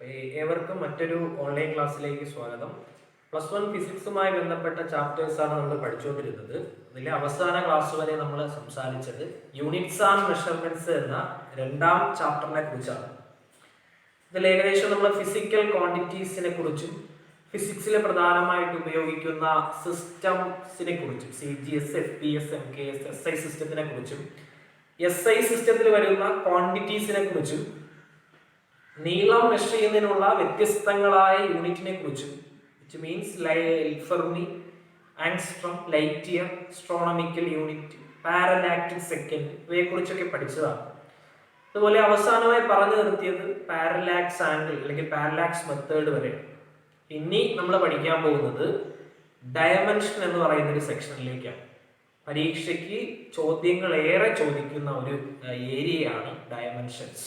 ഏവർക്കും മറ്റൊരു ഓൺലൈൻ ക്ലാസ്സിലേക്ക് സ്വാഗതം. +1 ഫിസിക്സുമായി ബന്ധപ്പെട്ട ചാപ്റ്റേഴ്സാണ് നമ്മൾ പഠിച്ചുകൊണ്ടിരുന്നത്. അതിലെ അവസാന ക്ലാസ് വരെ നമ്മൾ സംസാരിച്ചത് യൂണിറ്റ്സ് ആൻഡ് മെഷർമെന്റ്സ് എന്ന രണ്ടാം ചാപ്റ്ററിനെ കുറിച്ചാണ്. ഇതിൽ ഏകദേശം നമ്മൾ ഫിസിക്കൽ ക്വാണ്ടിറ്റീസിനെ കുറിച്ചും ഫിസിക്സിൽ പ്രധാനമായിട്ട് ഉപയോഗിക്കുന്ന സിസ്റ്റംസിനെ കുറിച്ചും CGS, FPS, MKS, SI സിസ്റ്റത്തിനെ കുറിച്ചും SI സിസ്റ്റത്തിൽ വരുന്ന ക്വാണ്ടിറ്റീസിനെ കുറിച്ചും നീളം മെഷർ ചെയ്യുന്നതിനുള്ള വ്യത്യസ്തങ്ങളായ യൂണിറ്റിനെ കുറിച്ചും which means fermi, angstrom, light year, astronomical unit, parallactic second ഇവയെക്കുറിച്ചൊക്കെ പഠിച്ചതാണ്. അതുപോലെ അവസാനമായി പറഞ്ഞു നിർത്തിയത് പാരലാക്സ് ആംഗിൾ അല്ലെങ്കിൽ പാരലാക്സ് മെത്തേഡ് വരെയാണ്. ഇനി നമ്മൾ പഠിക്കാൻ പോകുന്നത് ഡയമെൻഷൻ എന്ന് പറയുന്ന ഒരു സെക്ഷനിലേക്കാണ്. പരീക്ഷയ്ക്ക് ചോദ്യങ്ങൾ ഏറെ ചോദിക്കുന്ന ഒരു ഏരിയയാണ് ഡയമെൻഷൻസ്.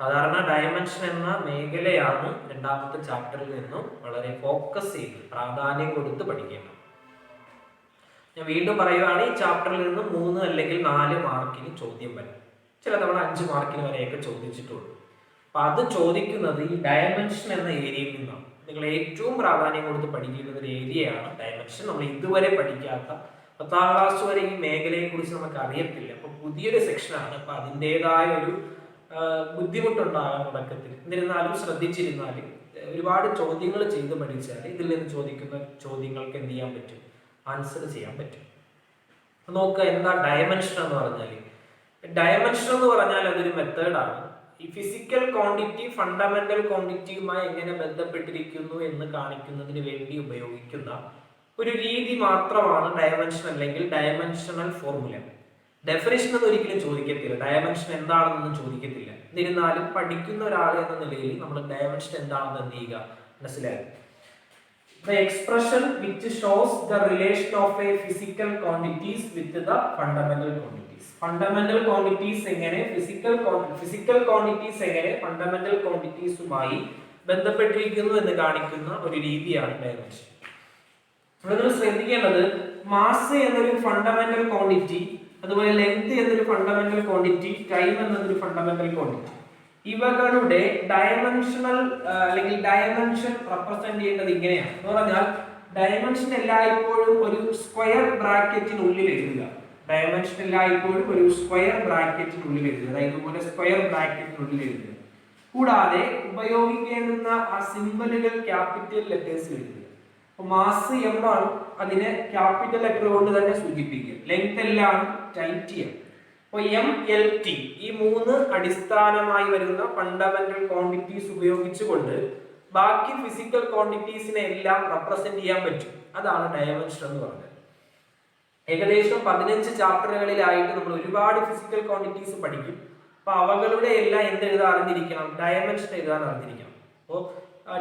സാധാരണ ഡയമെൻഷൻ എന്ന മേഖലയാണ് രണ്ടാമത്തെ ചാപ്റ്ററിൽ നിന്നും വളരെ ഫോക്കസ് ചെയ്ത് പ്രാധാന്യം കൊടുത്ത് പഠിക്കേണ്ടത്. ഞാൻ വീണ്ടും പറയുകയാണ്, ഈ ചാപ്റ്ററിൽ നിന്ന് 3 അല്ലെങ്കിൽ 4 മാർക്കിന് ചോദ്യം വരും. ചില തവണ 5 മാർക്കിന് വരെയൊക്കെ ചോദിച്ചിട്ടുള്ളൂ. അപ്പൊ അത് ചോദിക്കുന്നത് ഈ ഡയമെൻഷൻ എന്ന ഏരിയയിൽ നിന്നാണ്. നിങ്ങൾ ഏറ്റവും പ്രാധാന്യം കൊടുത്ത് പഠിക്കേണ്ട ഒരു ഏരിയയാണ് ഡയമെൻഷൻ. നമ്മൾ ഇതുവരെ പഠിക്കാത്ത 10ാം ക്ലാസ് വരെ ഈ മേഖലയെ കുറിച്ച് നമുക്ക് അറിയത്തില്ല. അപ്പൊ പുതിയൊരു സെക്ഷനാണ്. അപ്പൊ അതിൻ്റെതായ ഒരു ബുദ്ധിമുട്ടുണ്ടാകാൻ തുടക്കത്തിൽ. എന്നിരുന്നാലും ശ്രദ്ധിച്ചിരുന്നാൽ ഒരുപാട് ചോദ്യങ്ങൾ ചെയ്ത് പഠിച്ചാൽ ഇതിൽ നിന്ന് ചോദിക്കുന്ന ചോദ്യങ്ങൾക്ക് എന്ത് ചെയ്യാൻ പറ്റും? ആൻസർ ചെയ്യാൻ പറ്റും. നോക്കുക, എന്താ ഡയമെൻഷൻ എന്ന് പറഞ്ഞാൽ? ഡയമെൻഷൻ എന്ന് പറഞ്ഞാൽ അതൊരു മെത്തേഡാണ്. ഈ ഫിസിക്കൽ ക്വാണ്ടിറ്റി ഫണ്ടമെന്റൽ ക്വാണ്ടിറ്റിയുമായി എങ്ങനെ ബന്ധപ്പെട്ടിരിക്കുന്നു എന്ന് കാണിക്കുന്നതിന് വേണ്ടി ഉപയോഗിക്കുന്ന ഒരു രീതി മാത്രമാണ് ഡയമെൻഷൻ അല്ലെങ്കിൽ ഡയമെൻഷണൽ ഫോർമുല. ഡെഫിനിഷൻ എന്ന് ഒരിക്കലും ചോദിക്കത്തില്ല, ഡയമെൻഷൻ എന്താണെന്നൊന്നും ചോദിക്കത്തില്ല. എന്നിരുന്നാലും പഠിക്കുന്ന ഒരാൾ എന്ന നിലയിൽ നമ്മൾ ഡയമെൻഷൻ എന്താണെന്ന് എന്ത് ചെയ്യുക, മനസ്സിലാക്കുക. The expression which shows the relation of a physical quantities with the fundamental quantities. Fundamental quantities എങ്ങനെ physical quantities എങ്ങനെ fundamental quantitiesമായി ബന്ധപ്പെട്ടിരിക്കുന്നു എന്ന് കാണിക്കുന്ന ഒരു രീതിയാണ് ഡയമെൻഷൻ. നമ്മൾ ശ്രദ്ധിക്കേണ്ടത് മാസ് എന്നൊരു ഫണ്ടമെന്റൽ ക്വാണ്ടിറ്റി, അതുപോലെ ലെങ്ത് എന്നൊരു ഫണ്ടമെന്റൽ ക്വാണ്ടിറ്റി, ടൈം എന്നതൊരു ഫണ്ടമെന്റൽ ക്വാണ്ടിറ്റി, ഇവകളുടെ ഡയമെൻഷണൽ അല്ലെങ്കിൽ ഡയമെൻഷൻ റെപ്രസെന്റ് ചെയ്യുന്നത് ഇങ്ങനെയാണ്. എന്ന് പറഞ്ഞാൽ ഡയമെൻഷൻ എല്ലായ്പ്പോഴും ഒരു സ്ക്വയർ ബ്രാക്കറ്റിനുള്ളിൽ എഴുതുക. ഡയമെൻഷൻ എല്ലായ്പ്പോഴും ഒരു സ്ക്വയർ ബ്രാക്കറ്റിനുള്ളിൽ എഴുതുക. അതായത് ഇതുപോലെ സ്ക്വയർ ബ്രാക്കറ്റിനുള്ളിൽ എഴുതുക. കൂടാതെ ഉപയോഗിക്കേണ്ടുന്ന ആ സിംബലുകൾ ക്യാപിറ്റൽ ലെറ്റേഴ്സ് എഴുതുക. മാസ് m ആണ്, അതിനെ ക്യാപിറ്റൽ ലെറ്റർ കൊണ്ട് തന്നെ സൂചിപ്പിക്കുക. ലെങ്ത് L ആണ്, ടൈം T ആണ്. അപ്പോൾ MLT ഈ 3 അടിസ്ഥാനമായി വരുന്ന ഫണ്ടമെന്റൽ ക്വാണ്ടിറ്റീസ് ഉപയോഗിച്ചുകൊണ്ട് ബാക്കി ഫിസിക്കൽ ക്വാണ്ടിറ്റീസിനെ എല്ലാം റെപ്രസെന്റ് ചെയ്യാൻ പറ്റും. അതാണ് ഡയമെൻഷൻ എന്ന് പറയുന്നത്. ഏകദേശം 15 ചാപ്റ്ററുകളിലായിട്ട് നമ്മൾ ഒരുപാട് ഫിസിക്കൽ ക്വാണ്ടിറ്റീസ് പഠിക്കും. അപ്പൊ അവകളുടെ എല്ലാം എന്തെഴുതാൻ അറിഞ്ഞിരിക്കണം? ഡയമെൻഷൻ എഴുതാൻ അറിഞ്ഞിരിക്കണം. അപ്പോൾ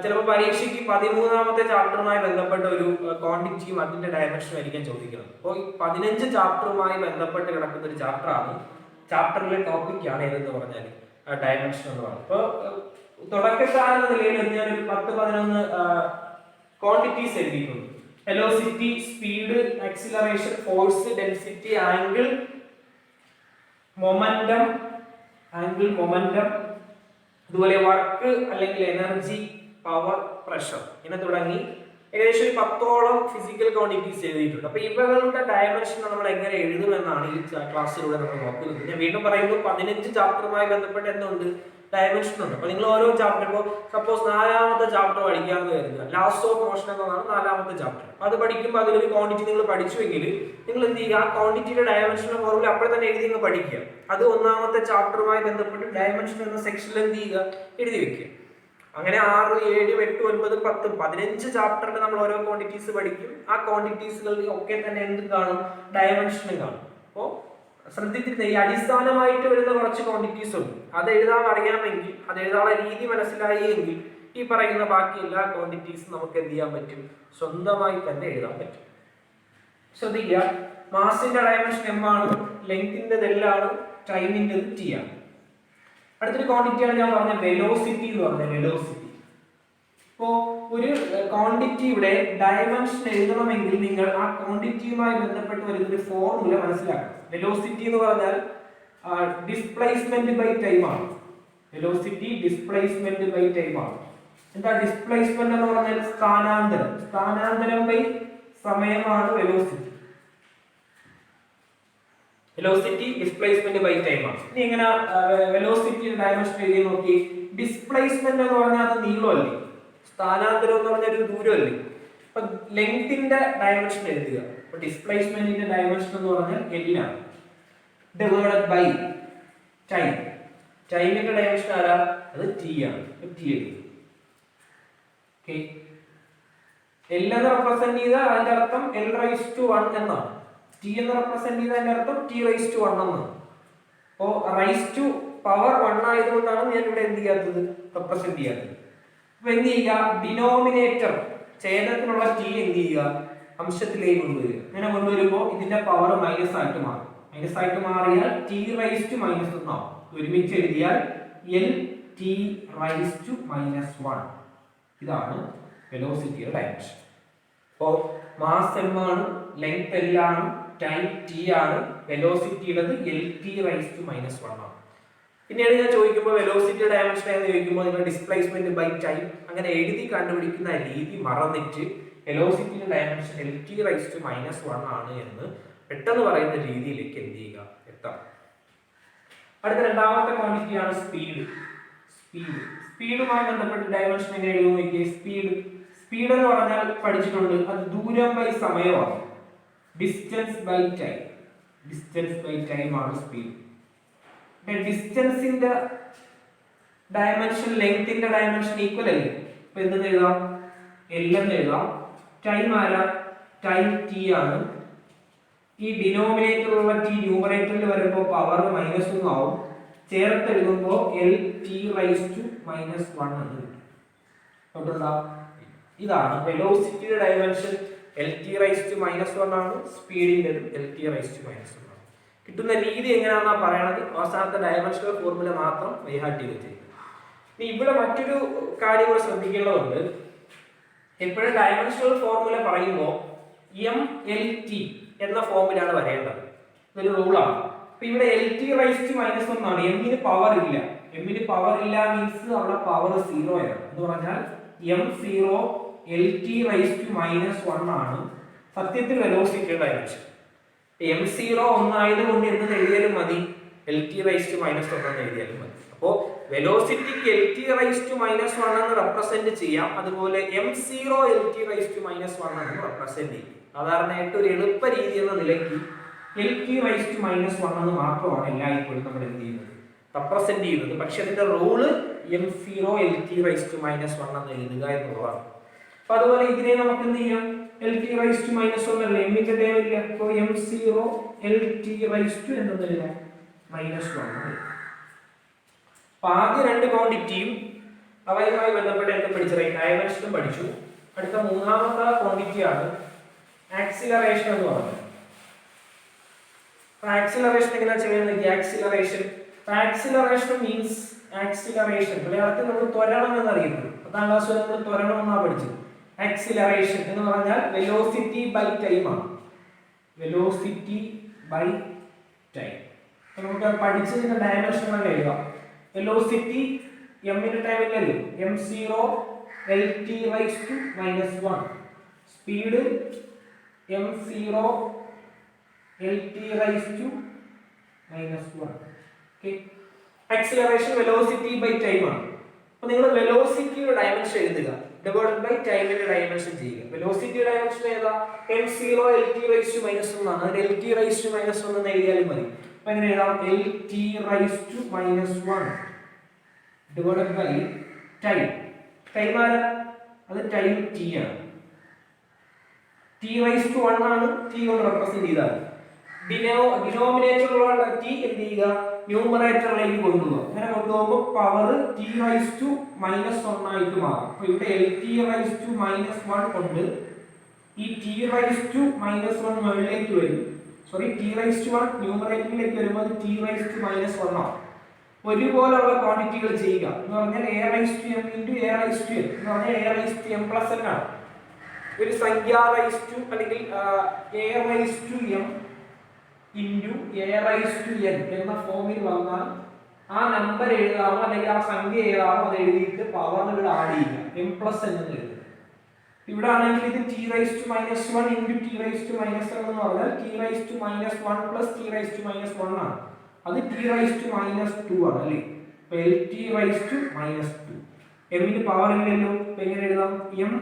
ചിലപ്പോൾ പരീക്ഷയ്ക്ക് 13ാമത്തെ ചാപ്റ്ററുമായി ബന്ധപ്പെട്ട ഒരു ക്വാണ്ടിറ്റിയും അതിന്റെ ഡയമെൻഷനും ആയിരിക്കും ചോദിക്കുന്നത്. അപ്പോൾ ഈ 15 ചാപ്റ്ററുമായി ബന്ധപ്പെട്ട് കിടക്കുന്ന ഒരു ചാപ്റ്ററാണ്, ചാപ്റ്ററിലെ ടോപ്പിക്കാണ് ഏതെന്ന് പറഞ്ഞാൽ ഡയമെൻഷൻ എന്ന് പറയുന്നത്. അപ്പോൾ തുടക്കക്കാരെന്ന നിലയിൽ ഞാനൊരു 10-11 ക്വാണ്ടിറ്റീസ് എഴുതിയിട്ടുണ്ട്. Velocity, speed, acceleration, force, density, angle, momentum, അതുപോലെ വർക്ക് അല്ലെങ്കിൽ എനർജി, പവർ, പ്രഷർ, ഇങ്ങനെ തുടങ്ങി ഏകദേശം 10ഓളം ഫിസിക്കൽ ക്വാണ്ടിറ്റീസ് എഴുതിയിട്ടുണ്ട്. അപ്പൊ ഇവകളുടെ ഡയമെൻഷൻ നമ്മൾ എങ്ങനെ എഴുതുമെന്നാണ് ഈ ക്ലാസ്സിലൂടെ നമ്മൾ നോക്കുന്നത്. ഞാൻ വീണ്ടും പറയുമ്പോൾ 15 ചാപ്റ്ററുമായി ബന്ധപ്പെട്ട് എന്തുണ്ട്? ഡയമെൻഷൻ ഉണ്ട്. അപ്പൊ നിങ്ങൾ ഓരോ ചാപ്റ്റർ, ഇപ്പോൾ സപ്പോസ് 4ാമത്തെ ചാപ്റ്റർ പഠിക്കാമെന്ന് കരുതുക. ലാസ്റ്റ് ഓഫ് മോഷൻ എന്നതാണ് 4ാമത്തെ ചാപ്റ്റർ. അത് പഠിക്കുമ്പോൾ അതിലൊരു ക്വാണ്ടിറ്റി നിങ്ങൾ പഠിച്ചുവെങ്കിൽ നിങ്ങൾ എന്ത് ചെയ്യുക? ആ ക്വാണ്ടിറ്റിയുടെ ഡയമെൻഷൻ ഫോർമുല അപ്പോൾ തന്നെ എഴുതി നിങ്ങൾ പഠിക്കുക. അത് 1ാമത്തെ ചാപ്റ്ററുമായി ബന്ധപ്പെട്ട് ഡയമെൻഷൻ എന്ന സെക്ഷനിൽ എന്ത് ചെയ്യുക? എഴുതി വെക്കുക. അങ്ങനെ 6, 7, 8, 9, 10, 15 ചാപ്റ്ററിൽ നമ്മൾ ഓരോ ക്വാണ്ടിറ്റീസ് പഠിക്കും. ആ ക്വാണ്ടിറ്റീസുകളിൽ ഒക്കെ തന്നെ എന്ത് കാണും? ഡയമെൻഷനും കാണും. അപ്പോൾ ശ്രദ്ധിച്ചിരുന്ന ഈ അടിസ്ഥാനമായിട്ട് വരുന്ന കുറച്ച് ക്വാണ്ടിറ്റീസ് ഉണ്ട്. അത് എഴുതാൻ അറിയാമെങ്കിൽ, അത് എഴുതാനുള്ള രീതി മനസ്സിലായി എങ്കിൽ ഈ പറയുന്ന ബാക്കി എല്ലാ ക്വാണ്ടിറ്റീസും നമുക്ക് എന്ത് ചെയ്യാൻ പറ്റും? സ്വന്തമായി തന്നെ എഴുതാൻ പറ്റും. ശ്രദ്ധിക്കുക, മാസിന്റെ ഡയമെൻഷൻ m ആണ്, ലെങ്തിന്റെ L ആണ്, ടൈമിന്റെ T ആണ്. അടുത്തൊരു ക്വാണ്ടിറ്റിയാണ് ഞാൻ പറഞ്ഞ വെലോസിറ്റി എന്ന് പറഞ്ഞത്. വെലോസിറ്റി, ഇപ്പോൾ ഒരു ക്വാണ്ടിറ്റിയുടെ ഡയമെൻഷൻ എഴുതണമെങ്കിൽ നിങ്ങൾ ആ ക്വാണ്ടിറ്റിയുമായി ബന്ധപ്പെട്ട് വരുന്ന ഒരു ഫോർമുല മനസ്സിലാക്കണം. വെലോസിറ്റി എന്ന് പറഞ്ഞാൽ ഡിസ്പ്ലേസ്മെന്റ് ബൈ ടൈം ആണ്. വെലോസിറ്റി ഡിസ്പ്ലേസ്മെന്റ് ബൈ ടൈം ആണ്. എന്താ ഡിസ്പ്ലേസ്മെന്റ് എന്ന് പറഞ്ഞാൽ സ്ഥാനാന്തരം. സ്ഥാനാന്തരം ബൈ സമയമാണ് velocity. Velocity displacement by time ആണ്. ഇനി എങ്ങനെ വെലോസിറ്റി ഡയമെൻഷൻ എഴുതി നോക്കി. ഡിസ്പ്ലേസ്മെന്റ് എന്ന് പറഞ്ഞാൽ അത് നീളമല്ലേ, സ്ഥാനാന്തരം എന്ന് പറഞ്ഞാൽ ഒരു ദൂരമല്ലേ. അപ്പൊ ലെങ്ത്തിന്റെ ഡയമെൻഷൻ എഴുതുക. അപ്പൊ ഡിസ്പ്ലേസ്മെന്റിന്റെ ഡയമെൻഷൻ എന്ന് പറഞ്ഞാൽ L ആണ്, ഡിവൈഡഡ് ബൈ ടൈം. ടൈമിന്റെ ഡയമെൻഷൻ ആരാ, അത് T ആണ്. T എഴുതി. ഓക്കേ, L എന്ന് റെപ്രസെന്റ് ചെയ്താൽ അതിന്റെ അർത്ഥം L⁻1 എന്നാണ്. T എന്ന് റെപ്രസെന്റ് ചെയ്താൽ അതിന്റെ അർത്ഥം T⁻1 എന്നാണ്. അപ്പോ റൈസ് ടു പവർ 1 ആയതുകൊണ്ടാണ് ഞാൻ ഇവിടെ എന്ത് ചെയ്യാത്തത്, റെപ്രസെന്റ് ചെയ്യാത്തത്. അപ്പൊ എന്ത് ചെയ്യുക, ഡിനോമിനേറ്റർ ഛേദത്തിനുള്ള T എന്ത് ചെയ്യുക, അംശത്തിലേക്ക് കൊണ്ടുവരിക. അങ്ങനെ കൊണ്ടുവരുമ്പോൾ ഇതിന്റെ പവർ മൈനസ് ആയിട്ട് മാറും. മൈനസ് ആയിട്ട് മാറിയാൽ T⁻1 ആവും. ഒരുമിച്ച് എഴുതിയാൽ L⁻⁻1. ഇതാണ് വെലോസിറ്റിയുടെ ഡയമെൻഷൻ. അപ്പോൾ മാസ് m ആണ്, ലെങ്ത് L ആണ്, ടൈം T ആണ്, വെലോസിറ്റിയുള്ളത് L⁻⁻1 ആണ്. പിന്നീട് ഞാൻ ചോദിക്കുമ്പോൾ വെലോസിറ്റി ഡയമെൻഷൻ എന്ന് ചോദിക്കുമ്പോൾ നിങ്ങൾ ഡിസ്പ്ലേസ്മെന്റ് ബൈ ടൈം അങ്ങനെ എഴുതി കണ്ടുപിടിക്കുന്ന രീതി മറന്നിട്ട് വെലോസിറ്റിയുടെ ഡയമെൻഷൻ L⁻⁻1 ആണ് എന്ന് പെട്ടെന്ന് പറയുന്ന രീതിയിലേക്ക് എന്ത് ചെയ്യുക, എത്താം. അടുത്ത രണ്ടാമത്തെ ക്വാണ്ടിറ്റിയാണ് സ്പീഡ്. സ്പീഡുമായി ബന്ധപ്പെട്ട് ഡയമെൻഷൻ എങ്ങനെ എഴുതുന്നു നോക്കിയേ. സ്പീഡ് എന്ന് പറഞ്ഞാൽ പഠിച്ചിട്ടുണ്ട്, അത് ദൂരം ബൈ സമയമാണ്. ഡിസ്റ്റൻസ് ബൈ ടൈം ആണ് സ്പീഡ്. ഡിസ്റ്റൻസിന്റെ ഡയമെൻഷൻ ലെങ്ത്തിന്റെ ഡയമെൻഷൻ ഈക്വൽ അല്ലേ. അപ്പൊ എന്തെന്ന് എഴുതാം, L എന്ന് എഴുതാം. ടൈം ആരാ, ടൈം T ആണ്. ഈ ഡിനോമിനേറ്ററിലുള്ള T ന്യൂമറേറ്ററിൽ വരുമ്പോൾ പവർ -1 ആവും. ചേർത്ത് എഴുതുമ്പോൾ L⁻⁻1 എന്ന് കിട്ടും. ഇതാണ് വെലോസിറ്റിയുടെ ഡയമെൻഷൻ L⁻⁻1 ആണ്, സ്പീഡിന്റെ L⁻⁻1 ആണ്. കിട്ടുന്ന രീതി എങ്ങനെയാണെന്നാ പറയണത്. അവസാനത്തെ ഡയമെൻഷണൽ ഫോർമുല മാത്രം വൈഹാട്ടി വെച്ച്. ഇനി ഇവിടെ മറ്റൊരു കാര്യം കൂടെ ശ്രദ്ധിക്കേണ്ടതുണ്ട്. എപ്പോഴും ഡയമെൻഷണൽ ഫോർമുല പറയുമ്പോൾ MLT എന്ന ഫോമിലാണ് വരേണ്ടത്. ഇതൊരു റൂളാണ്. അപ്പൊ ഇവിടെ L⁻⁻1 ആണ്. എമ്മിന് പവർ ഇല്ല. മീൻസ് അവിടെ പവർ 0 ആണ്. എന്ന് പറഞ്ഞാൽ M0 L⁻⁻1 ആണ് സത്യത്തിൽ വെലോസിറ്റിയുടെ ഡയമെൻഷൻ. M0 ഒന്നായതുകൊണ്ട് എന്ത് എഴുതിയാലും മതി, L⁻⁻1 എന്ന് എഴുതിയാലും മതി. അപ്പോൾ വെലോസിറ്റിക്ക് L⁻⁻1 എന്ന് റെപ്രസെന്റ് ചെയ്യാം. അതുപോലെ M0 L⁻⁻1 എന്ന് റെപ്രസെന്റ് ചെയ്യും. സാധാരണയായിട്ട് ഒരു എളുപ്പ രീതി എന്ന നിലയ്ക്ക് L⁻⁻1 എന്ന് മാത്രമാണ് എല്ലായ്പ്പോഴും നമ്മൾ എന്ത് ചെയ്യുന്നത്, റെപ്രസെന്റ് ചെയ്യുന്നത്. പക്ഷെ അതിന്റെ റൂള് M0 L⁻⁻1 എന്ന് എഴുതുക എന്നുള്ളതാണ്. അപ്പൊ അതുപോലെ ഇതിനെ നമുക്ക് എന്ത് ചെയ്യാം, L⁻⁻1 അല്ലേ, എമ്മിന്റെ ടൈം ഇല്ല. അപ്പൊ M0 L⁻⁻1 എന്നത് എഴുതാം -1. അപ്പൊ ആദ്യ രണ്ട് ക്വാണ്ടിറ്റിയും അവയുമായി ബന്ധപ്പെട്ട് എന്ത് പഠിച്ചു, ഡയമെൻഷനും പഠിച്ചു. അടുത്ത മൂന്നാമത്തെ ക്വാണ്ടിറ്റിയാണ് ആക്സിലറേഷൻ എന്ന് പറയുന്നത്. ആക്സിലറേഷൻ എങ്ങനെ ചെയ്യുന്നത്, ആക്സിലറേഷൻ മീൻസ് ആക്സിലറേഷൻ മലയാളത്തിൽ നമ്മൾ ത്വരണം എന്നറിയപ്പെടും. 10ാം ക്ലാസ്സിൽ നമ്മൾ ത്വരണം എന്നാണ് പഠിച്ചത്. ആക്സിലറേഷൻ എന്ന് പറഞ്ഞാൽ വെലോസിറ്റി ബൈ ടൈം ആണ്. നമുക്ക് പഠിച്ചതിന്റെ ഡയമെൻഷൻ എഴുതാം. വെലോസിറ്റി എമ്മിന്റെ ടൈം ഇല്ലല്ലോ, M0 L⁻⁻1. Speed M0 L⁻⁻1. Acceleration velocity by time ആണ്. അപ്പൊ നിങ്ങൾ വെലോസിറ്റിയുടെ ഡയമെൻഷൻ എഴുതുക, ഡിവൈഡഡ് ബൈ ടൈമിന്റെ ഡയമെൻഷൻ ചെയ്യുക. വെലോസിറ്റി ഡയമെൻഷൻ ഏതാ, M0 L⁻⁻1 ആണ്. അതിന് L⁻⁻1 എന്ന് എഴുതിയാലും മതി. അപ്പൊ എങ്ങനെ എഴുതാം, L⁻⁻1 divided by time. Time ആരാ, അത് ടൈം T ആണ്. T⁻1 ആണ്, T കൊണ്ട് റെപ്രസെന്റ് ചെയ്താൽ. ഡിനോമിനേറ്ററിലുള്ള T എന്ത് ചെയ്യുക, ന്യൂമറേറ്ററിലേക്ക് കൊണ്ടുപോകുക. അങ്ങനെ കൊണ്ടുപോകുമ്പോൾ പവർ T⁻⁻1 ആയിട്ട് മാറും. അപ്പൊ ഇവിടെ L⁻⁻1 കൊണ്ട് ഈ T⁻⁻1 മുകളിലേക്ക് വരും. T⁻1 ന്യൂമറേറ്ററിലേക്ക് വരുമ്പോൾ അത് T⁻⁻1 ആവും. ഒരുപോലുള്ള ക്വാണ്ടിറ്റികൾ ചെയ്യുക എന്ന് പറഞ്ഞാൽ A⁻m × A⁻n എന്ന് പറഞ്ഞാൽ A⁻m+n ആണ്. ഒരു സംഖ്യ അല്ലെങ്കിൽ A⁻m × A⁻n എന്ന ഫോമിൽ വന്നാൽ ആ നമ്പർ എഴുതാമോ അല്ലെങ്കിൽ ആ സംഖ്യ ഏതാണോ അത് എഴുതിയിട്ട് പവറിന് ഇവിടെ ആഡ് ചെയ്യുക, m പ്ലസ് എന്ന് എഴുതുക. ഇവിടെ ആണെങ്കിൽ ഇത് t raise to minus 1 into t raise to minus 1 എന്ന് പറഞ്ഞാൽ t raise to minus 1 plus t raise to minus 1 ആണ്. അത് t റൈസ് ടു മൈനസ് 2 ആണ് അല്ലേ. അപ്പോൾ lt raise to minus 2. m ന് പവർ ഇല്ലല്ലോ, അപ്പോൾ എങ്ങനെ എഴുതാം? m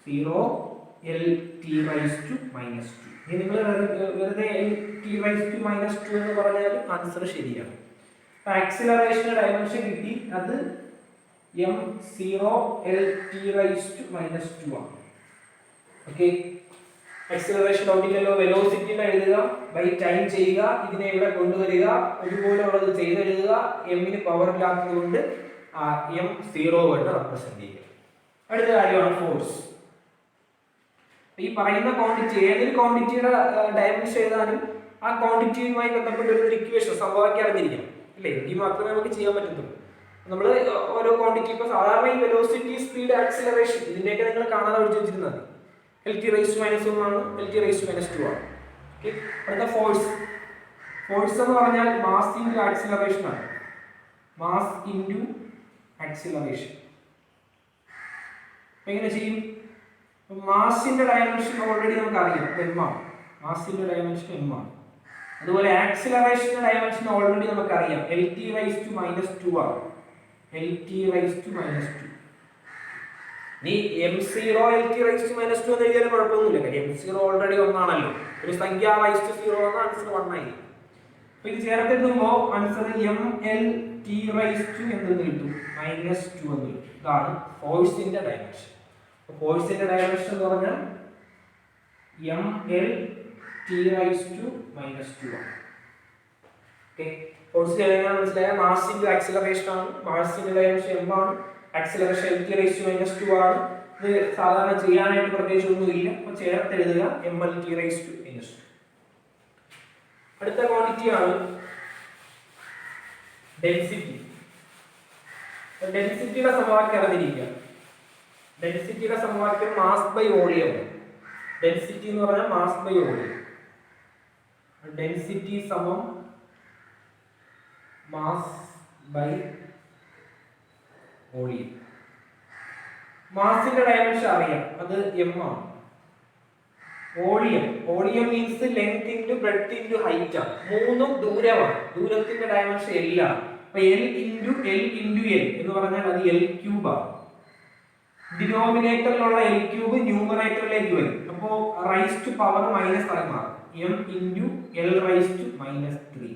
0 lt raise to minus 2. ഇനി നിങ്ങൾ വെറുതെ lt റൈസ് ടു മൈനസ് 2 എന്ന് പറഞ്ഞാൽ ആൻസർ ശരിയാണ്. ആക്സിലറേഷന്റെ ഡയമെൻഷൻ കിട്ടി, അത് m0 lt raise to minus 2 ആണ്. Okay, acceleration ഡൗട്ടില്ലല്ലോ. വെലോസിറ്റിയുടെ എഴുതുക, ബൈ ടൈം ചെയ്യുക, ഇതിനെ ഇവിടെ കൊണ്ടുവരിക, ഒരുപോലെ ഉള്ളത് ചെയ്തെഴുതുക. m ന് പവർ ഇല്ലാത്തതുകൊണ്ട് m0 കൊണ്ട് റെപ്രസെന്റ് ചെയ്യുക. അടുത്ത കാര്യമാണ് ഫോഴ്സ്. ഈ പറയുന്ന ക്വാണ്ടിറ്റി, ഏതൊരു ക്വാണ്ടിറ്റിയുടെ ഡയമെൻഷൻ എഴുതാനും ആ ക്വാണ്ടിറ്റിയുമായി ബന്ധപ്പെട്ട ഒരു ഇക്വേഷൻ സമവാക്യം അറിഞ്ഞിരിക്കണം അല്ലേ, ഈ മാത്രമേ നമുക്ക് ചെയ്യാൻ പറ്റത്തുള്ളൂ. നമ്മൾ ഓരോ ക്വാണ്ടിറ്റി, ഇപ്പോൾ സാധാരണ ഈ വെലോസിറ്റി, സ്പീഡ്, ആക്സിലറേഷൻ ഇതിന്റെയൊക്കെ നിങ്ങൾ കാണാതെ പഠിച്ചു വെച്ചിരുന്നത് lt റൈസ് ടു മൈനസ് 1 ആണ്, lt റൈസ് ടു മൈനസ് 2 ആണ്. ഓക്കെ, അടുത്ത ഫോഴ്സ്. ഫോഴ്സ് എന്ന് പറഞ്ഞാൽ മാസ് ഇൻറ്റു ആക്സിലറേഷൻ ആണ്. മാസ് ഇൻറ്റു ആക്സിലറേഷൻ എങ്ങനെ ചെയ്യും? മാസിന്റെ ഡയമെൻഷൻ ഓൾറെഡി നമുക്ക് അറിയാം, m ആണ്. മാസിന്റെ ഡയമെൻഷൻ m ആണ്. അതുപോലെ ആക്സിലറേഷന്റെ ഡയമെൻഷൻ ഓൾറെഡി നമുക്ക് അറിയാം, lt റൈസ് ടു മൈനസ് 2 ആണ്. lt raise to minus 2. നീ m0 lt raise to minus 2 എന്ന് എഴുതിയാലും കുഴപ്പമൊന്നുമില്ല, കാര്യം m0 ഓൾറെഡി 1 ആണല്ലോ. ഒരു സംഖ്യ റൈസ് ടു 0 എന്ന ആൻസർ 1 ആയി. അപ്പോൾ ഇത് ചേർത്തെഴുതുമ്പോൾ ആൻസർ mlt റൈസ് ടു എന്ന് കിട്ടും, മൈനസ് 2 എന്ന് കിട്ടും. ഇതാണ് ഫോഴ്സിന്റെ ഡയമെൻഷൻ. ഫോഴ്സിന്റെ ഡയമെൻഷൻ എന്ന് പറഞ്ഞാൽ mlt റൈസ് ടു മൈനസ് 2 ആണ്. ഓക്കേ, ഫോഴ്സ് എങ്ങനെയാണ് മനസ്സിലായ? മാസ് ഇൻറ്റു ആക്സിലറേഷൻ ആണ്. മാസിന്റെ ഡയമെൻഷൻ m ആണ്, acceleration lt raise to minus 2 ആണ്. ഇത് സാധാരണ ചെയ്യാനായിട്ട് പ്രത്യേകിച്ച് ഒന്നുമില്ല, അപ്പോൾ ചേർത്ത് എഴുതുക mlt റൈസ് ടു മൈനസ് 2. അടുത്ത ക്വാണ്ടിറ്റി ആണ് ഡെൻസിറ്റി. ഡെൻസിറ്റിയുടെ സമവാക്യം അറിഞ്ഞിരിക്കുക. ഡെൻസിറ്റിയുടെ സമവാക്യം മാസ് ബൈ വോളിയം. ഡെൻസിറ്റി എന്ന് പറഞ്ഞാൽ മാസ് ബൈ വോളിയം. ഡെൻസിറ്റി സമം മാസ് ബൈ വോളിയം. മാസിന്റെ ഡയമെൻഷൻ അറിയാം, അത് m ആണ്. Volume means length into breadth into height ആണ്. മൂന്നും ദൂരമാണ്. ദൂരത്തിന്റെ ഡയമെൻഷൻ l ആണ്. അപ്പോൾ l ഇൻറ്റു l എന്ന് പറഞ്ഞാൽ അത് l ക്യൂബ് ആണ്. ഡിനോമിനേറ്ററിലുള്ള l ക്യൂബ് ന്യൂമറേറ്ററിലേക്ക് വരും, അപ്പോൾ റൈസ് ടു പവർ മൈനസ് ആയി മാറും. m into l raise to minus 3.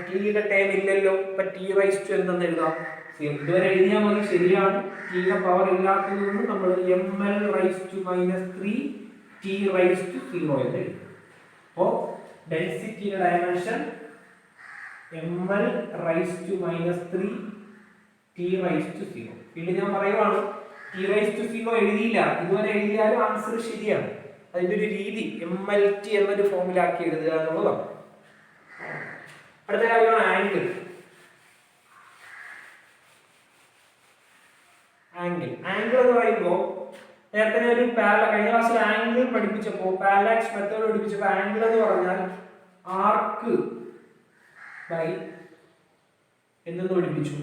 ടിയുടെ ടൈം ഇല്ലല്ലോ, ഇപ്പൊ ടി റൈസ് ടു എന്തെന്ന് എഴുതാം? ഇതുവരെ എഴുതിയാൽ മതി, ശരിയാണ്. ടിയുടെ പവർ ഇല്ലാത്തത് കൊണ്ട് നമ്മൾ ml raise to minus 3 T raise to 0 എന്ന് എഴുതും. അപ്പോൾ ഡെൻസിറ്റിയുടെ dimension ml raise to minus 3 T raise to 0. പിന്നെ ഞാൻ പറയുവാണ്, ടി റൈസ് ടു 0 എഴുതിയില്ല, ഇതുവരെ എഴുതിയാലും ആൻസർ ശരിയാണ്. അതിന്റെ ഒരു രീതി mlt എന്നൊരു ഫോമിലാക്കി എഴുതുക എന്നുള്ളതാണ്. അടുത്ത കാര്യമാണ് ആംഗിൾ. ആംഗിൾ എന്ന് പറയുമ്പോൾ നേരത്തെ ഒരു കഴിഞ്ഞ ക്ലാസ്സിൽ ആംഗിൾ പഠിപ്പിച്ചപ്പോൾ, പാരലാക്സ് മെത്തേഡ് പഠിപ്പിച്ചപ്പോൾ ആംഗിൾ എന്ന് പറഞ്ഞാൽ ആർക്ക് ബൈ എന്തെന്ന് പഠിപ്പിച്ചു?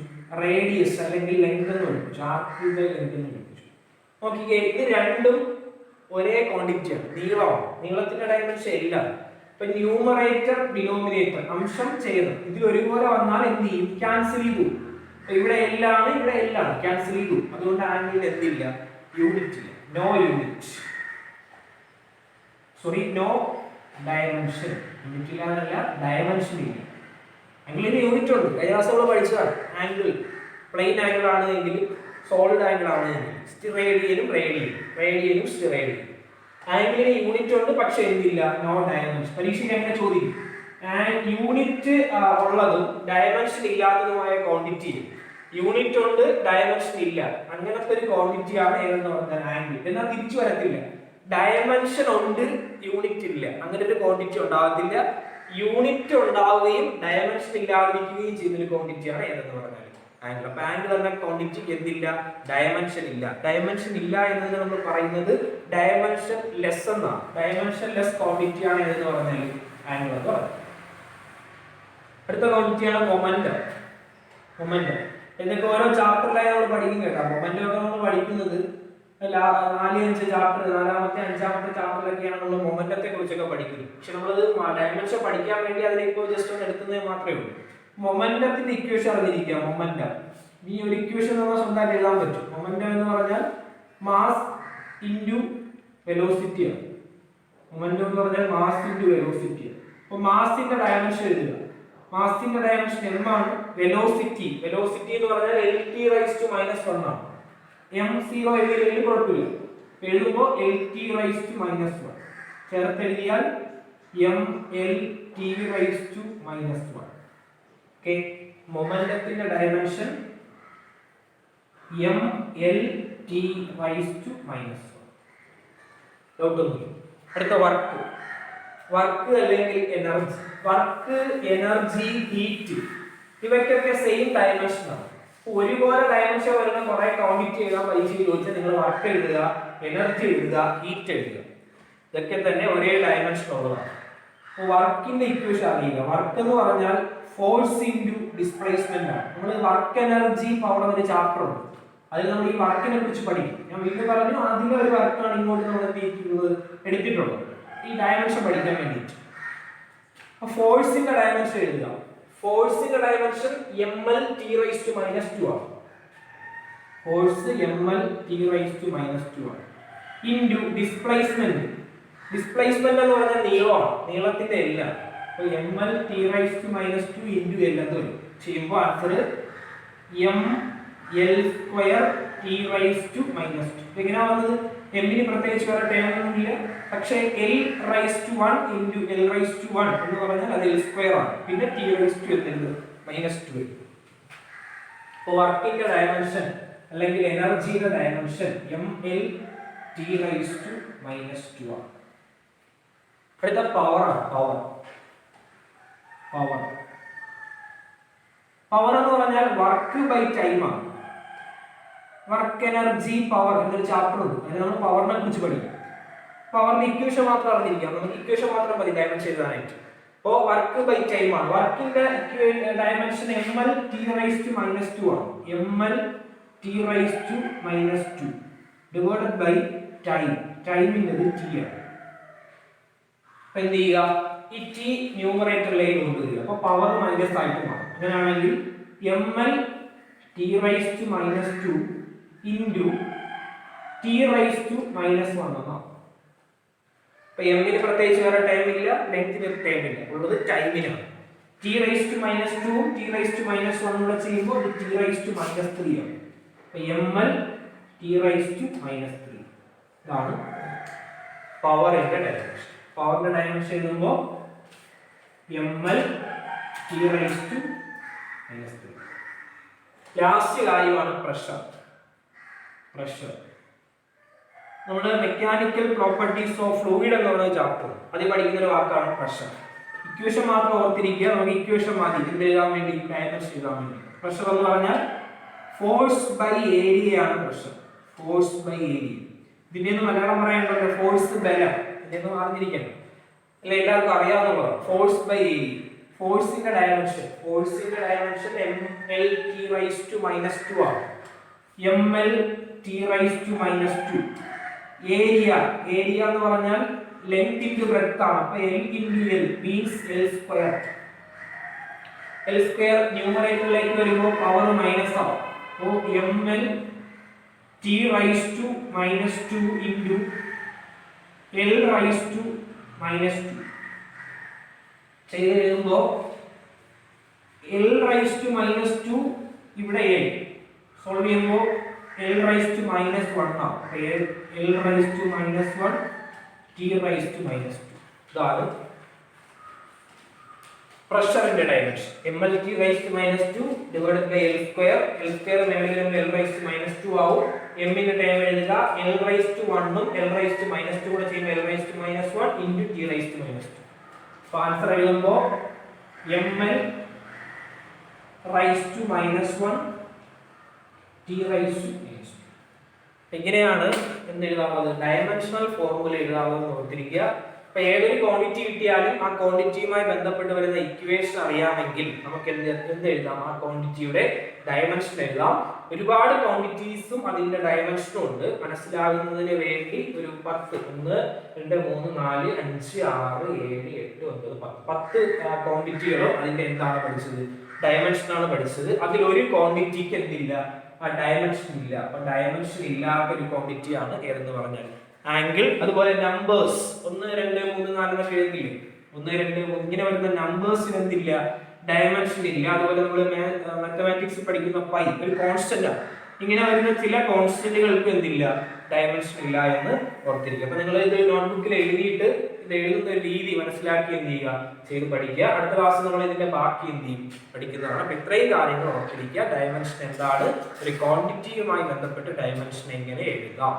റേഡിയസ് അല്ലെങ്കിൽ ലെങ്ത് എന്ന് പഠിപ്പിച്ചു. ആർക്ക് ബൈ ലെങ്ത് എന്ന് പഠിപ്പിച്ചു. നോക്കിക്കേ, ഇത് രണ്ടും ഒരേ ക്വാണ്ടിറ്റിയാണ്, നീളമാണ്. നീളത്തിന്റെ ഡയമെൻഷൻ ഇല്ല. ഇപ്പൊ ന്യൂമറേറ്റർ ഡിനോമിനേറ്റർ അംശം ഛേദം ഇതിൽ ഒരുപോലെ വന്നാൽ എന്ത് ചെയ്യും? ക്യാൻസൽ ചെയ്തു. ഇവിടെ l ആണ്, ഇവിടെ l ആണ്, ക്യാൻസൽ ചെയ്തു. അതുകൊണ്ട് ആംഗിളിന് എന്തില്ല? യൂണിറ്റ് ഇല്ല. No unit, sorry, no dimension. Unit ഇല്ലാന്നല്ല, ഡയമെൻഷൻ ഇല്ല. ആംഗിളിന് യൂണിറ്റ് ഉണ്ട്. കഴിഞ്ഞ ക്ലാസ് നമ്മൾ പഠിച്ചതാണ്. ആംഗിൾ പ്ലെയിൻ ആംഗിൾ ആണ് എങ്കിൽ, സോളിഡ് ആംഗിൾ ആണ് എങ്കിൽ സ്റ്റിറേഡിയനും റേഡിയനും സ്റ്റിറേഡിയനും. ആംഗിളിന് യൂണിറ്റ് ഉണ്ട്, പക്ഷെ എന്തില്ല? No dimension. പരീക്ഷയ്ക്ക് എങ്ങനെ ചോദിക്കും? യൂണിറ്റ് ഉള്ളതും ഡയമെൻഷൻ ഇല്ലാത്തതുമായ ക്വാണ്ടിറ്റി. യൂണിറ്റ് ഉണ്ട്, ഡയമെൻഷൻ ഇല്ല, അങ്ങനത്തെ ഒരു ക്വാണ്ടിറ്റിയാണ് ഏതെന്ന് പറഞ്ഞാൽ ആംഗിൾ. എന്നാൽ തിരിച്ചു വരത്തില്ല. ഡയമെൻഷൻ ഉണ്ട്, യൂണിറ്റ് ഇല്ല, അങ്ങനെ ഒരു ക്വാണ്ടിറ്റി ഉണ്ടാകത്തില്ല. യൂണിറ്റ് ഉണ്ടാവുകയും ഡയമെൻഷൻ ഇല്ലാതിരിക്കുകയും ചെയ്യുന്ന ഒരു ക്വാണ്ടിറ്റിയാണ് ഏതെന്ന് പറഞ്ഞാൽ ആംഗിൾ. അപ്പൊ ആംഗിൾ എന്ന ക്വാണ്ടിറ്റിക്ക് എന്തില്ല? ഡയമെൻഷൻ ഇല്ല. ഡയമെൻഷൻ ഇല്ല എന്നതിന് നമ്മൾ പറയുന്നത് ഡയമെൻഷൻ ലെസ് എന്നാണ്. ഡയമെൻഷൻ ലെസ് ക്വാണ്ടിറ്റിയാണ് ഏതെന്ന് പറഞ്ഞാൽ ആംഗിൾ എന്ന് പറയുന്നത്. അടുത്ത ക്വാണ്ടിറ്റിയാണ് മൊമെന്റം. എന്നൊക്കെ ഓരോ ചാപ്റ്ററിലായി നമ്മൾ പഠിക്കും കേട്ടോ. മൊമെന്റം ഒക്കെ നമ്മൾ പഠിക്കുന്നത് 4-5 ചാപ്റ്റർ, 4ാമത്തെ 5ാമത്തെ ചാപ്റ്ററിലൊക്കെയാണ് നമ്മൾ മൊമെന്റത്തെ കുറിച്ചൊക്കെ പഠിക്കുന്നത്. പക്ഷെ നമ്മളത് ഡയമെൻഷൻ പഠിക്കാൻ വേണ്ടി അതിലേക്ക് ജസ്റ്റ് ഒന്ന് എടുക്കുന്നത് മാത്രമേ ഉള്ളൂ. മൊമെന്റത്തിന്റെ ഇക്വേഷൻ അറിഞ്ഞിരിക്കുക. മൊമെന്റം ഈ ഒരു ഇക്വേഷൻ നമ്മൾ സ്വന്തമായിട്ട് എഴുതാൻ പറ്റും. മൊമെന്റം എന്ന് പറഞ്ഞാൽ മാസ് ഇൻറ്റു വെലോസിറ്റി ആണ്. മൊമെന്റം എന്ന് പറഞ്ഞാൽ മാസ് ഇൻറ്റു വെലോസിറ്റി. അപ്പോൾ മാസിന്റെ ഡയമെൻഷൻ എഴുതുക. മാസിന്റെ ഡയമെൻഷൻ m ആണ്. വെലോസിറ്റി എന്ന് പറഞ്ഞാൽ Lt⁻⁻1 ആണ്. m0 എഴുതിയില്ലെങ്കിൽ കുഴപ്പമില്ല. എഴുതുമ്പോൾ Lt⁻⁻1 ചേർത്ത് എഴുതിയാൽ mLt⁻⁻1. Okay, മൊമെന്റത്തിന്റെ dimension mLt⁻⁻1. Doubt ഒന്നുമില്ല. അടുത്ത വർക്ക് അല്ലെങ്കിൽ എനർജി. വർക്ക്, എനർജി, ഹീറ്റ് ഇവയ്ക്കൊക്കെ സെയിം ഡയമെൻഷൻ ആണ്. ഒരുപോലെ ഡയമെൻഷൻ വരുന്ന കുറെ ക്വാണ്ടിറ്റി എഴുതാൻ പരീക്ഷയിൽ ചോദിച്ചാൽ നിങ്ങൾ വർക്ക് എഴുതുക, എനർജി എഴുതുക, ഹീറ്റ് എഴുതുക. ഇതൊക്കെ തന്നെ ഒരേ ഡയമെൻഷൻ ഉള്ളതാണ്. അപ്പോൾ വർക്കിന്റെ ഇക്വേഷൻ അറിയുക. വർക്ക് എന്ന് പറഞ്ഞാൽ ഫോഴ്സ് ഇൻറ്റു ഡിസ്പ്ലേസ്മെന്റ് ആണ്. നമ്മൾ വർക്ക്, എനർജി, പവർ എന്നൊരു ചാപ്റ്റർ ഉണ്ട്. അതിൽ നമ്മൾ ഈ വർക്കിനെ കുറിച്ച് പഠിക്കും. ഞാൻ വീണ്ടും പറഞ്ഞു, ആദ്യം ഒരു വർക്കാണ് ഇങ്ങോട്ട് നമ്മൾ എടുത്തിട്ടുള്ളത് ഈ ഡയമെൻഷൻ പഠിക്കാൻ വേണ്ടിയിട്ട്. ഫോഴ്സിന്റെ ഡയമെൻഷൻ എഴുതുക. ഫോഴ്സിന്റെ ഡയമെൻഷൻ mLt⁻⁻2 ആണ്. ഫോഴ്സ് mLt⁻⁻2 ആണ്. Into displacement. ഡിസ്പ്ലേസ്മെന്റ് എന്ന് പറഞ്ഞാൽ നീളമാണ്, നീളത്തിന്റെ L ആണ്. അപ്പോൾ mLt⁻⁻2 ഇൻറ്റു L എന്ന് വരും. ചെയ്യുമ്പോൾ ആൻസർ mL²t⁻². എങ്ങനെയാ വന്നത്? എമ്മിന് പ്രത്യേകിച്ച് വേറെ ടേം ഒന്നുമില്ല. പക്ഷേ L⁻1 ഇൻറ്റു L⁻1 എന്ന് പറഞ്ഞാൽ അത് L² ആണ്. പിന്നെ t⁻2 അപ്പോൾ വർക്കിന്റെ ഡയമെൻഷൻ അല്ലെങ്കിൽ എനർജിയുടെ ഡയമെൻഷൻ mLt⁻⁻2 ആണ്. അടുത്ത പവർ ആണ്. പവർ എന്ന് പറഞ്ഞാൽ വർക്ക് ബൈ ടൈം ആണ്. വർക്ക്, എനർജി, പവർ എന്നൊരു ചാപ്റ്റർ ഉണ്ട്. അതിൽ നമ്മൾ പവറിനെ കുറിച്ച് പഠിക്കും. പവറിന്റെ ഇക്വേഷൻ മാത്രം അറിഞ്ഞിരിക്കാം. നമുക്ക് ഇക്വേഷൻ മാത്രം മതി ഡയമെൻഷൻ എഴുതാനായിട്ട്. അപ്പോൾ വർക്ക് ബൈ ടൈം ആണ്. വർക്കിന്റെ ഡയമെൻഷൻ mLt⁻⁻2 ആണ്. mLt⁻⁻2 divided by time. ടൈമിന്റെ t ആണ്. അപ്പോൾ എന്ത് ചെയ്യുക? ഈ t ന്യൂമറേറ്ററിലേക്ക് കൊണ്ടുവരിക. അപ്പോൾ പവർ മൈനസ് ആയിട്ട് മാറും. അങ്ങനെയാണെങ്കിൽ mLt⁻⁻2 ഇൻറ്റു t⁻⁻1 എന്നാണ്. അപ്പൊ എമ്മിന് പ്രത്യേകിച്ച് വേറെ ടൈം ഇല്ല, ലെങ്ത്തിന് ടൈം ഇല്ല, ഉള്ളത് ടൈമിനാണ്. t⁻⁻2 t⁻⁻1 കൂടെ ചെയ്യുമ്പോൾ ഇത് t⁻⁻3 ആണ്. അപ്പൊ mLt⁻⁻3 ഇതാണ് പവറിന്റെ ഡയമെൻഷൻ. പവറിന്റെ ഡയമെൻഷൻ എഴുതുമ്പോൾ mLt⁻⁻3. ലാസ്റ്റ് കാര്യമാണ് പ്രഷർ. നമ്മുടെ മെക്കാനിക്കൽ പ്രോപ്പർട്ടീസ് ഓഫ് ഫ്ലൂയിഡ് എന്ന് പറയുന്ന ചാപ്റ്റർ അതിൽ പഠിക്കുന്ന ഒരു വാക്കാണ് പ്രഷർ. ഇക്വേഷൻ മാത്രം ഓർത്തിരിക്കുക. നമുക്ക് ഇക്വേഷൻ മതി എന്ത് എഴുതാൻ വേണ്ടി? ഡയമെൻഷൻ എഴുതാൻ വേണ്ടി. പ്രഷർ എന്ന് പറഞ്ഞാൽ ഫോഴ്സ് ബൈ ഏരിയ ആണ് പ്രഷർ. Force by area. ഇതിന്റെ ഒന്നും മലയാളം പറയാനുണ്ടല്ലോ, ഫോഴ്സ് ബലം. ഇതിന്റെ ഒന്നും അറിഞ്ഞിരിക്കണം, അല്ലെ? എല്ലാവർക്കും അറിയാവുന്നതാണ് ഫോഴ്സ് ബൈ ഏരിയ. ഫോഴ്സിന്റെ ഡയമെൻഷൻ mLt⁻⁻2 ആണ്. mLt⁻⁻2. ഏരിയ എന്ന് പറഞ്ഞാൽ ലെങ്ത് ഇൻറ്റു ബ്രെഡ്ത്ത് ആണ്. അപ്പോൾ L into L means L². ന്യൂമറേറ്ററിലേക്ക് വരുമ്പോൾ പവർ മൈനസ് ആവും. അപ്പോൾ mLt⁻⁻2 ഇൻറ്റു L⁻⁻2 ചെയ്ത് എഴുതുമ്പോൾ L⁻⁻2 ഇവിടെ L സോൾവ് ചെയ്യുമ്പോൾ L⁻⁻1 ആവും. L⁻⁻1 t⁻⁻2. ഇതാണ് പ്രഷറിന്റെ dimension. mLt⁻⁻2 divided by L². മേളിലും L⁻⁻2 ആവും. എമ്മിന്റെ ടൈം എഴുതുക. L⁻1 ഉം L⁻⁻2 കൂടെ ചെയ്യുമ്പോൾ L⁻⁻1 ഇൻറ്റു t⁻⁻2. അപ്പോൾ ആൻസർ എഴുതുമ്പോൾ mL⁻⁻1 t⁻⁻2. എങ്ങനെയാണ് എന്ന് എഴുതാവുന്നത്? ഡയമെൻഷണൽ ഫോർമുല എഴുതാവുന്നത് ഓർത്തിരിക്കുക. അപ്പൊ ഏതൊരു ക്വാണ്ടിറ്റി കിട്ടിയാലും ആ ക്വാണ്ടിറ്റിയുമായി ബന്ധപ്പെട്ട് വരുന്ന ഇക്വേഷൻ അറിയാമെങ്കിൽ നമുക്ക് എന്ത് എഴുതാം? ആ ക്വാണ്ടിറ്റിയുടെ ഡയമെൻഷൻ എഴുതാം. ഒരുപാട് ക്വാണ്ടിറ്റീസും അതിന്റെ ഡയമെൻഷനും ഉണ്ട്. മനസ്സിലാകുന്നതിന് വേണ്ടി ഒരു 10 1 2 3 4 5 6 7 8 9 10 ക്വാണ്ടിറ്റികളും അതിന്റെ എന്താണ് പഠിച്ചത്? ഡയമെൻഷൻ ആണ് പഠിച്ചത്. അതിൽ ഒരു ക്വാണ്ടിറ്റിക്ക് എന്തില്ല? ആ ഡയമെൻഷൻ ഇല്ല. അപ്പൊ ഡയമെൻഷൻ ഇല്ലാത്ത ഒരു ക്വാണ്ടിറ്റി ആണ് ഏതെന്ന് പറഞ്ഞാൽ ആംഗിൾ. അതുപോലെ നമ്പേഴ്സ് 1 2 3 4 എന്നൊക്കെ എഴുതില്ലേ? 1 2 3 ഇങ്ങനെ വരുന്ന നമ്പേഴ്സിന് എന്തില്ല? ഡയമെൻഷൻ ഇല്ല. അതുപോലെ നമ്മൾ മാത്തമാറ്റിക്സ് പഠിക്കുന്ന പൈ ഒരു കോൺസ്റ്റന്റ് ആണ്. ഇങ്ങനെ വരുന്ന ചില കോൺസ്റ്റന്റുകൾക്ക് എന്തില്ല? ഡയമെൻഷൻ ഇല്ല എന്ന് ഓർത്തിരിക്കുക. അപ്പൊ നിങ്ങൾ ഇത് നോട്ട്ബുക്കിൽ എഴുതിയിട്ട് ഇത് എഴുതുന്ന ഒരു രീതി മനസ്സിലാക്കി എന്ത് ചെയ്യുക? ചെയ്ത് പഠിക്കുക. അടുത്ത ക്ലാസ് നമ്മൾ ഇതിന്റെ ബാക്കി എന്ത് ചെയ്യും? പഠിക്കുന്നതാണ്. അപ്പൊ ഇത്രയും കാര്യങ്ങൾ ഓർത്തിരിക്കുക. ഡയമെൻഷൻ എന്താണ്? ഒരു ക്വാണ്ടിറ്റിയുമായി ബന്ധപ്പെട്ട് ഡയമെൻഷൻ എങ്ങനെ എഴുതാം?